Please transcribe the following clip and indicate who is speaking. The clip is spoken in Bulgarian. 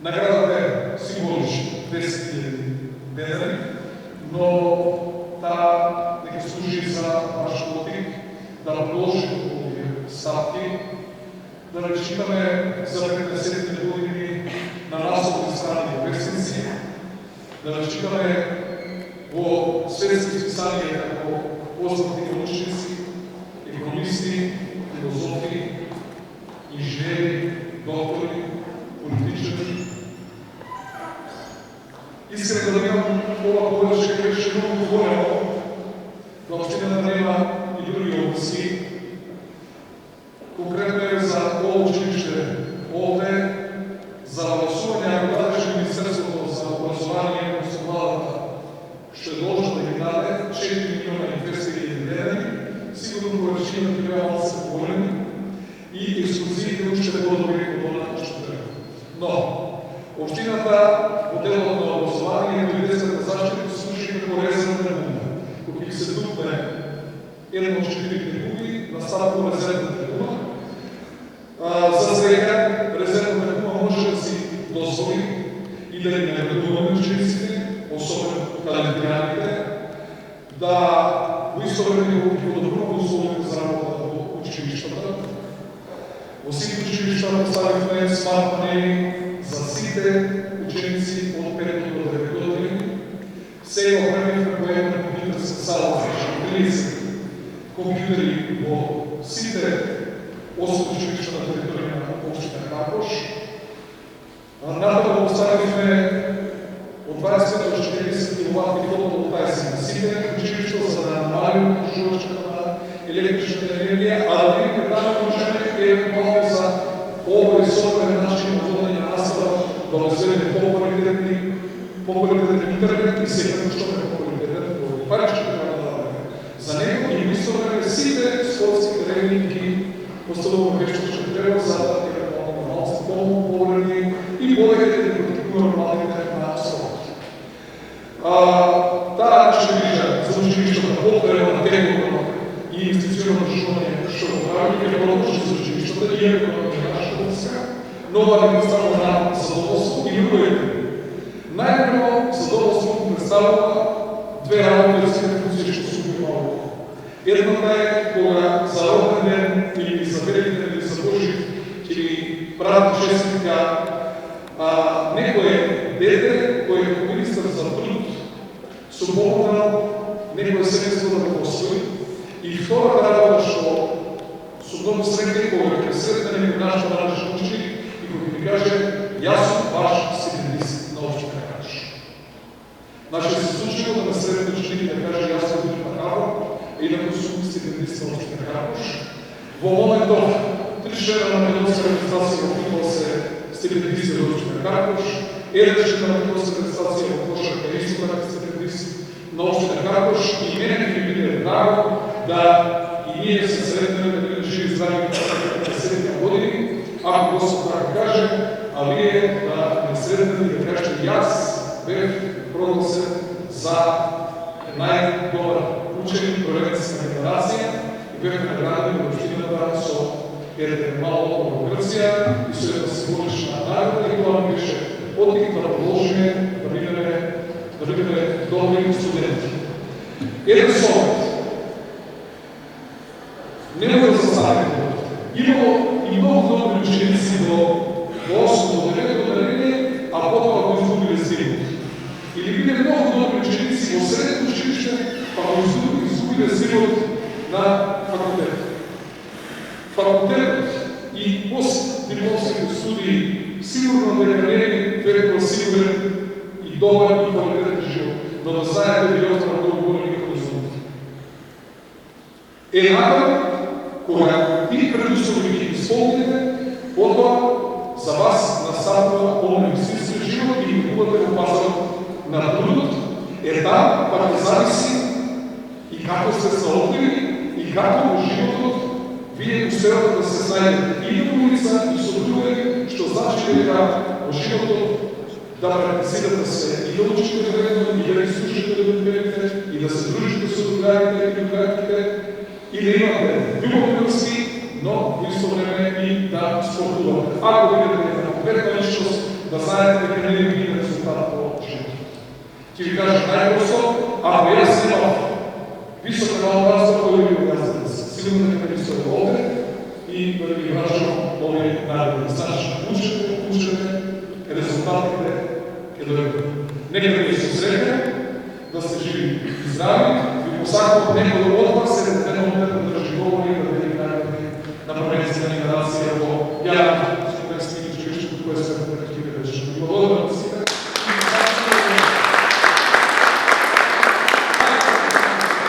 Speaker 1: Наградата е символична, 10 000 денари, но нека служи за ваш подвиг, да продължим по ставки, да разчитаме за 50 години на масови страни и вестници, да разчитаме по светски списания како познати научници, економисти, филозофи, инженери, доктори, политичари. Искрено да имам ова повече, беше много говорено, да община да има и други области. Конкретно е за ова училище овде, за гласување, ако дадеше Министерството за образование и младата, што е должно да ги даде 4 милиона и 200 хиляди денари, сигурно поръчината трябва да се поголеми и ексклузивите още по-добри от това, що трябва. Но общината, отделът на образование и медицинската защита служи като резервна трибуна. Когато се дупне една от 4 трибуни, настава резервна трибуна. За сега резервна трибуна може да си дозволи и да не редуваме учениците, особено талентираните, да поискаме по-добро условие за работа в училищата. Во сите училища поставихме смартфони за сите ученици от 5 до 9 години. Се оправихме по една компютърска сала за 30 компютъри во сите 8 училища на територия на община Капош. Надале поставихме от 25 до 40 киловатни фотоволтаици на сите училища, за да намалим журчата на електричната енергия, а да видим какво можем евентуално за по-високия начин на водене на настава, да развиваме по-квалитетен интернет и сега защо е по-квалитетен, това ще трябва да дадем. За него инвестираме сите спортски терени, ги поставяме нещо, ще трябва за евентуално малци по-повредни и по-леките да практикуваме нормалните на спорт. Тая ще вижда за училищата по-периодна техника и инвестиционно журналение, що прави и продължи за училищата и економика нашата войска, но администрация на задоволство и другите. Най-първо задоволството представя две работи за функции, що сме малко. Едната е кога за роден ден или за велик ден или за Божи или правят честника некое дете, кое е министър за труд, свободно некое семейство да го освои. И втората работа, що свободно среща, кога е среща некој наш младеж ученик и кога ми каже, јас сум ваш стипендист на община Капош. Значи се случило да ме среща ученик и да каже, јас сум ученик на Капош и да сум стипендист на община Капош. Во моментов, 3 члена на Македонска администрация опитвал се стипендисти на община Капош, еден член на Македонска администрация во Кошарка е исто така стипендист на община Капош и мене ми биде драго да и ние се среднем да бъдем живи здрави на 7 години, ако Господ така каже, а вие да не среднем и да кажете, аз бях продал се за най-добър ученик, проведец на генерация и бях награден в общината со еден малко в Гърция и со една символична награда и това ми беше подтик да продължим да бидем добри студенти. Еден совет. Не мога да заставим. Имало и много добри ученици до 8 до 9 години, а потом ако изгубили силите. Или биде много добри ученици во средното училище, па ако изгубили силот на факултет. Факултетът и постдипломските студии сигурно дека не е толкова сигурен и добър и квалитетен живот, но да знаете ви остана да говори никога за това. Едната, кога и предусловно ги изпълните, потоа за вас наставува по-медицински живот и никувате го пазарът на трудът, там пак зависи и како сте заоблили и како во животот вие успевате да се знаете и на улица, и со други, што значи дека во животот да практицирате се и да учите вредно, и да ги слушате добрите, и да се дружите со другарите и другарките, и да имате любовни връзки, но в исто време и да спортувате. Ако видите конкретна личност, да знаете дека не ви резултат по живота. Ќе ви кажа најпросто, ако јас немав висока наобразба, кој би го јас да се сигурно дека ви стои овде и да ви врачам овие наредни. Значи, учете, резултатите ќе дојдат. Нека да ви се среќа, да сте живи и здрави, ви посакувам некој од вас еден ден да држи говори, да ви направи на превенција генерација во јавната